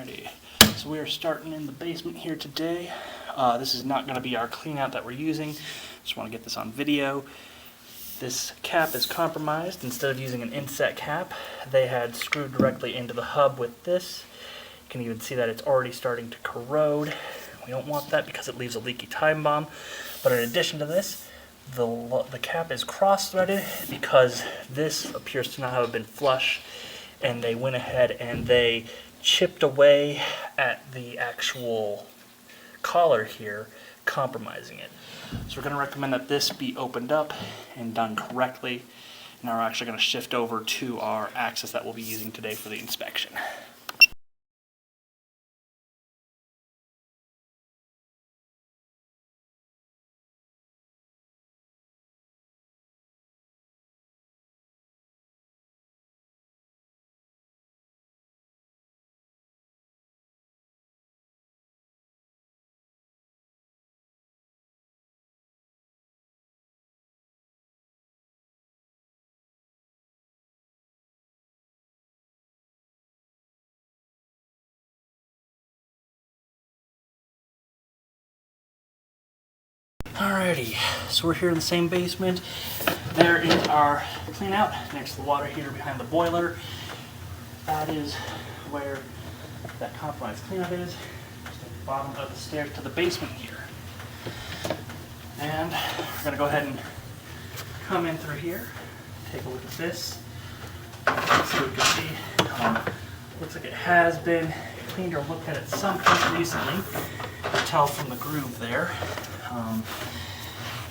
Alrighty, so we are starting in the basement here today. This is not going to be our clean out that we're using. Just want to get this on video. This cap is compromised. Instead of using an inset cap, they had screwed directly into the hub with this. You can even see that it's already starting to corrode. We don't want that because it leaves a leaky time bomb. But in addition to this, the cap is cross-threaded because this appears to not have been flush, and they went ahead and they chipped away at the actual collar here, compromising it. So we're going to recommend that this be opened up and done correctly. Now we're actually going to shift over to our axis that we'll be using today for the inspection. Alrighty, so we're here in the same basement. There is our clean out next to the water heater behind the boiler. That is where that compromised clean out is. Just at the bottom of the stairs to the basement here. And we're going to go ahead and come in through here, take a look at this. So we can see, looks like it has been cleaned or looked at some point recently. You can tell from the groove there.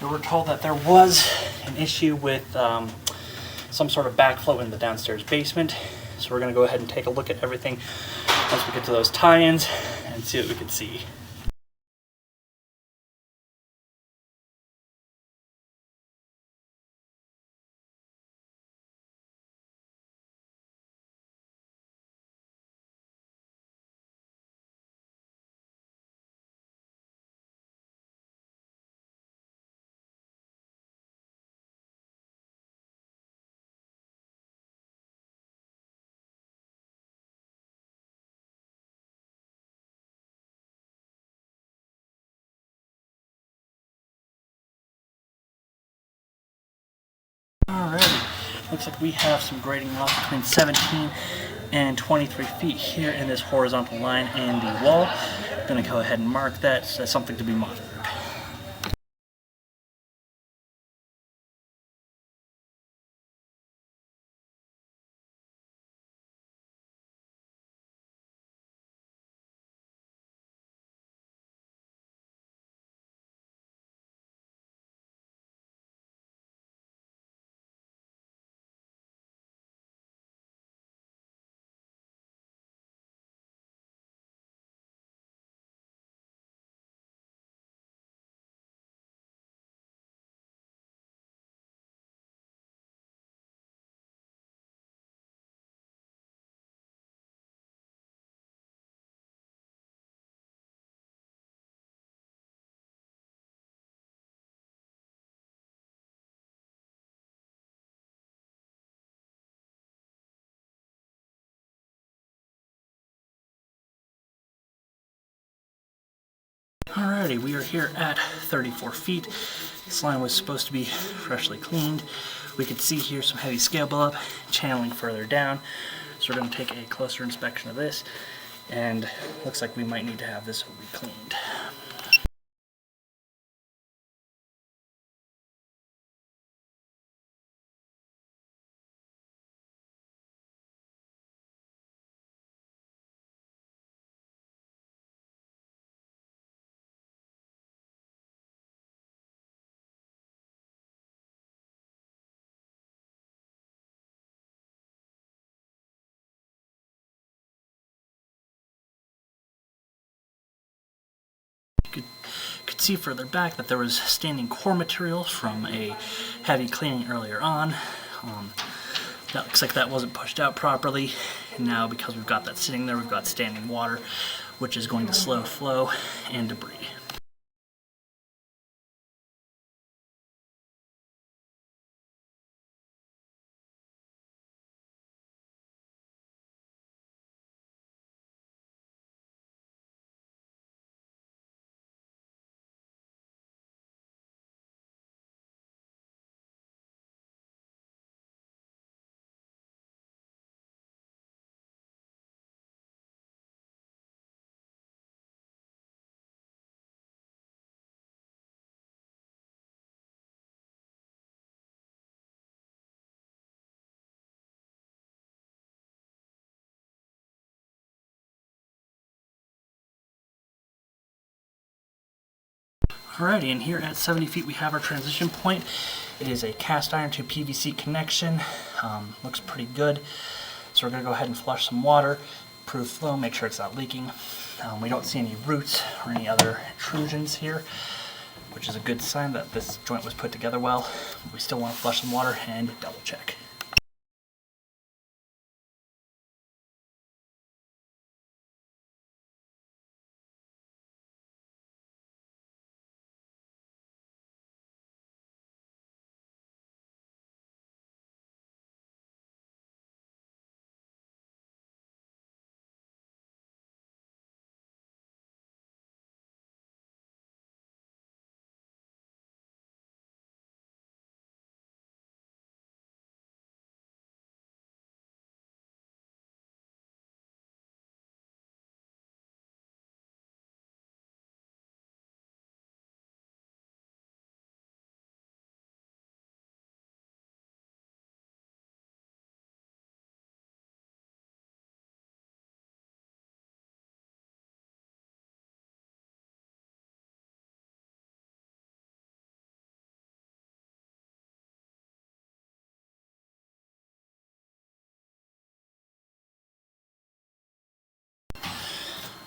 We were told that there was an issue with some sort of backflow in the downstairs basement. So we're going to go ahead and take a look at everything once we get to those tie-ins and see what we can see. Alrighty, looks like we have some grading left between 17 and 23 feet here in this horizontal line in the wall. I'm going to go ahead and mark that as something to be monitored. Alrighty, we are here at 34 feet. This line was supposed to be freshly cleaned. We could see here some heavy scale buildup, channeling further down. So we're going to take a closer inspection of this, and looks like we might need to have this re-cleaned. You could see further back that there was standing core material from a heavy cleaning earlier on. That looks like that wasn't pushed out properly, and now because we've got that sitting there, we've got standing water, which is going to slow flow and debris. Alrighty, and here at 70 feet we have our transition point. It is a cast iron to PVC connection. Looks pretty good. So we're going to go ahead and flush some water, improve flow, make sure it's not leaking. We don't see any roots or any other intrusions here, which is a good sign that this joint was put together well. We still want to flush some water and double check.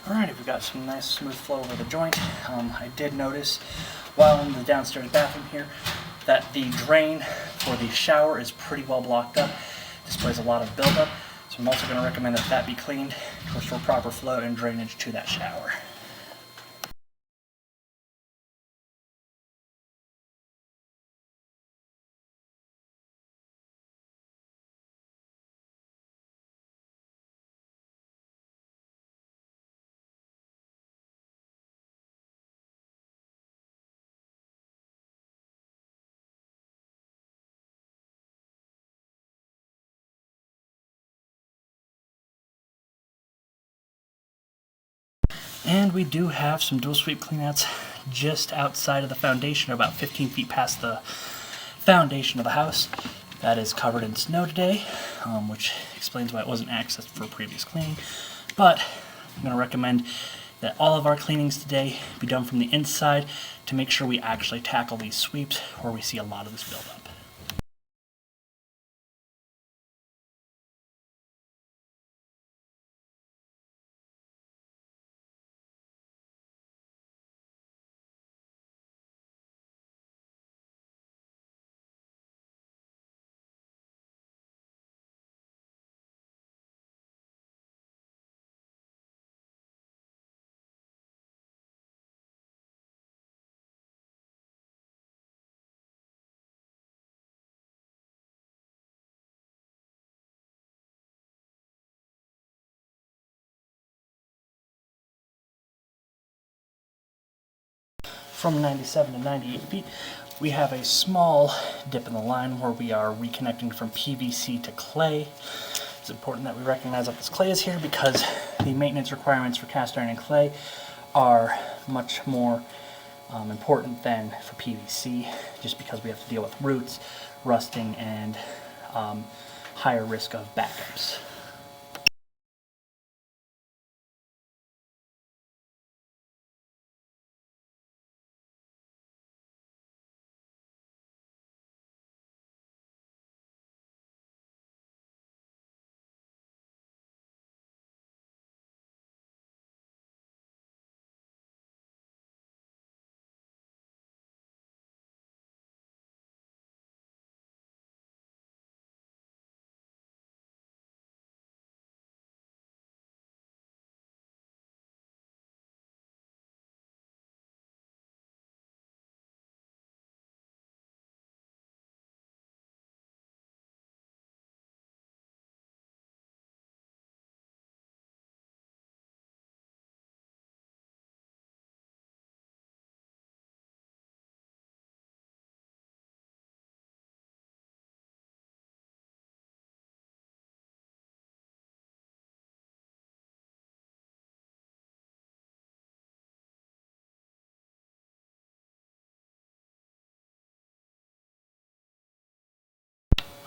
Alright, we've got some nice smooth flow over the joint. I did notice while in the downstairs bathroom here that the drain for the shower is pretty well blocked up. Displays a lot of buildup, so I'm also going to recommend that be cleaned to restore proper flow and drainage to that shower. And we do have some dual sweep cleanouts just outside of the foundation, about 15 feet past the foundation of the house. That is covered in snow today, which explains why it wasn't accessed for previous cleaning. But I'm going to recommend that all of our cleanings today be done from the inside to make sure we actually tackle these sweeps where we see a lot of this buildup. From 97 to 98 feet, we have a small dip in the line where we are reconnecting from PVC to clay. It's important that we recognize that this clay is here because the maintenance requirements for cast iron and clay are much more important than for PVC, just because we have to deal with roots, rusting, and higher risk of backups.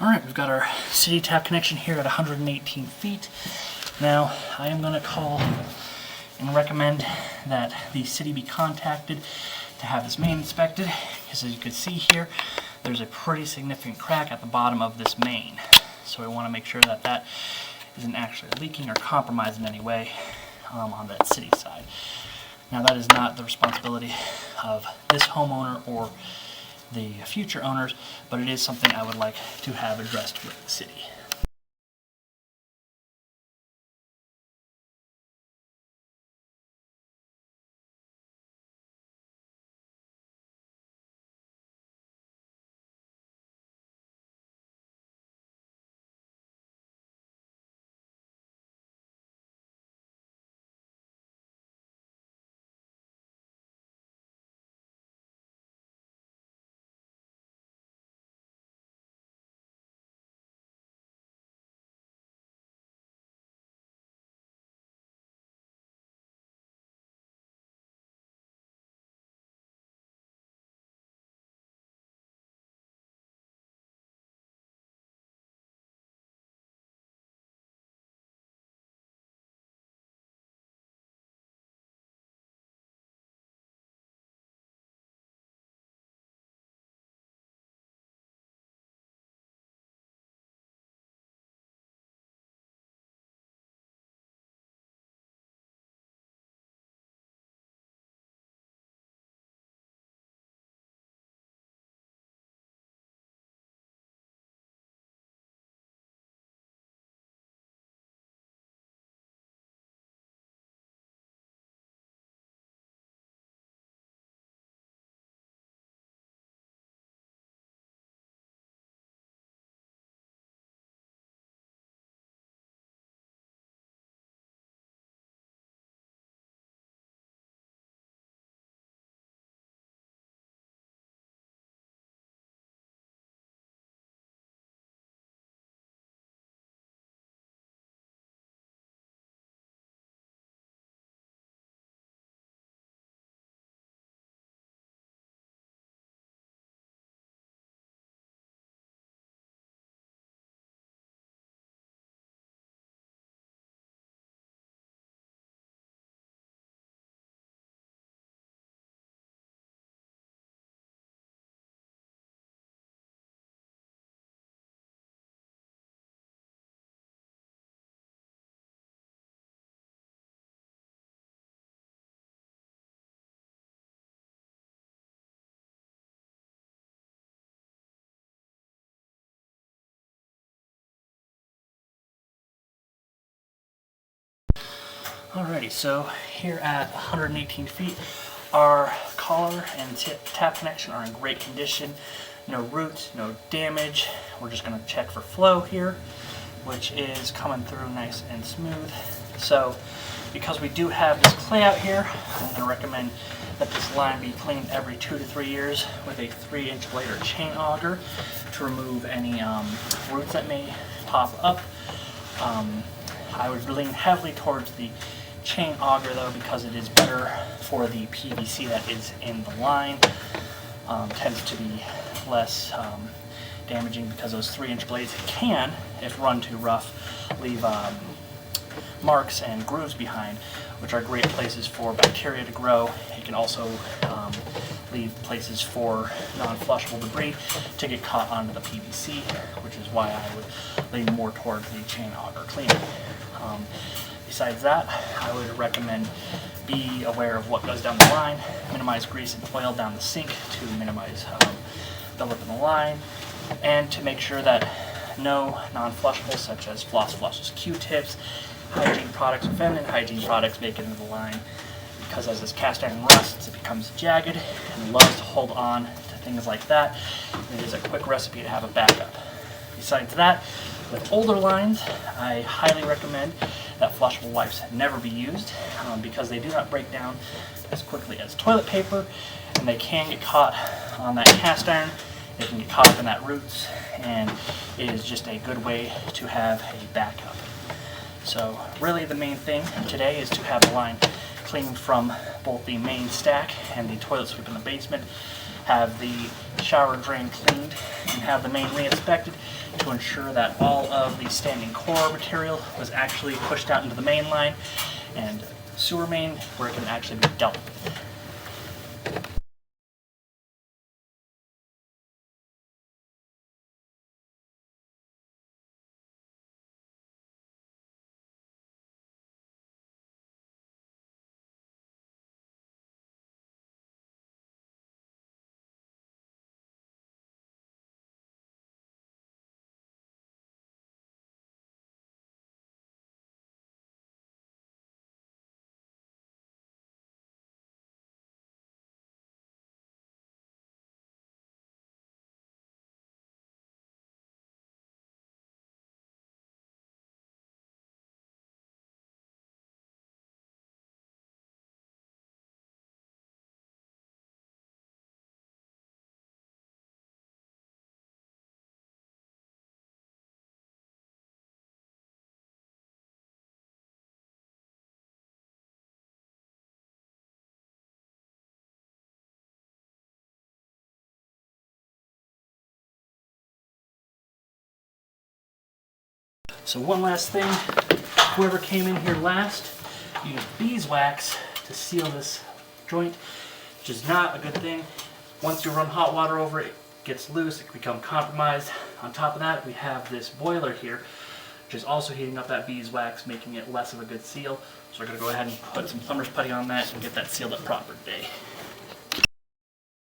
Alright, we've got our city tap connection here at 118 feet. Now, I am going to call and recommend that the city be contacted to have this main inspected, because as you can see here, there's a pretty significant crack at the bottom of this main. So we want to make sure that that isn't actually leaking or compromised in any way on that city side. Now that is not the responsibility of this homeowner or the future owners, but it is something I would like to have addressed with the city. Alrighty, so here at 118 feet, our collar and tap connection are in great condition. No roots, no damage. We're just going to check for flow here, which is coming through nice and smooth. So because we do have this clay out here, I'm going to recommend that this line be cleaned every 2 to 3 years with a 3-inch blade or chain auger to remove any roots that may pop up. I would lean heavily towards the chain auger though, because it is better for the PVC that is in the line. Tends to be less damaging, because those 3-inch blades can, if run too rough, leave marks and grooves behind, which are great places for bacteria to grow. It can also leave places for non-flushable debris to get caught onto the PVC, which is why I would lean more towards the chain auger cleaning. Besides that, I would recommend be aware of what goes down the line, minimize grease and oil down the sink to minimize buildup in the line, and to make sure that no non-flushables such as floss flushes, Q-tips, hygiene products, or feminine hygiene products make it into the line, because as this cast iron rusts, it becomes jagged and loves to hold on to things like that. It is a quick recipe to have a backup. Besides that, with older lines, I highly recommend that flushable wipes never be used, because they do not break down as quickly as toilet paper, and they can get caught on that cast iron. They can get caught up in that roots, and it is just a good way to have a backup. So really the main thing today is to have the line cleaned from both the main stack and the toilet sweep in the basement, have the shower drain cleaned, and have the main re-inspected to ensure that all of the standing core material was actually pushed out into the main line and sewer main where it can actually be dealt with. So one last thing, whoever came in here last used beeswax to seal this joint, which is not a good thing. Once you run hot water over it, it gets loose, it can become compromised. On top of that, we have this boiler here, which is also heating up that beeswax, making it less of a good seal. So we're going to go ahead and put some plumber's putty on that and get that sealed up proper today.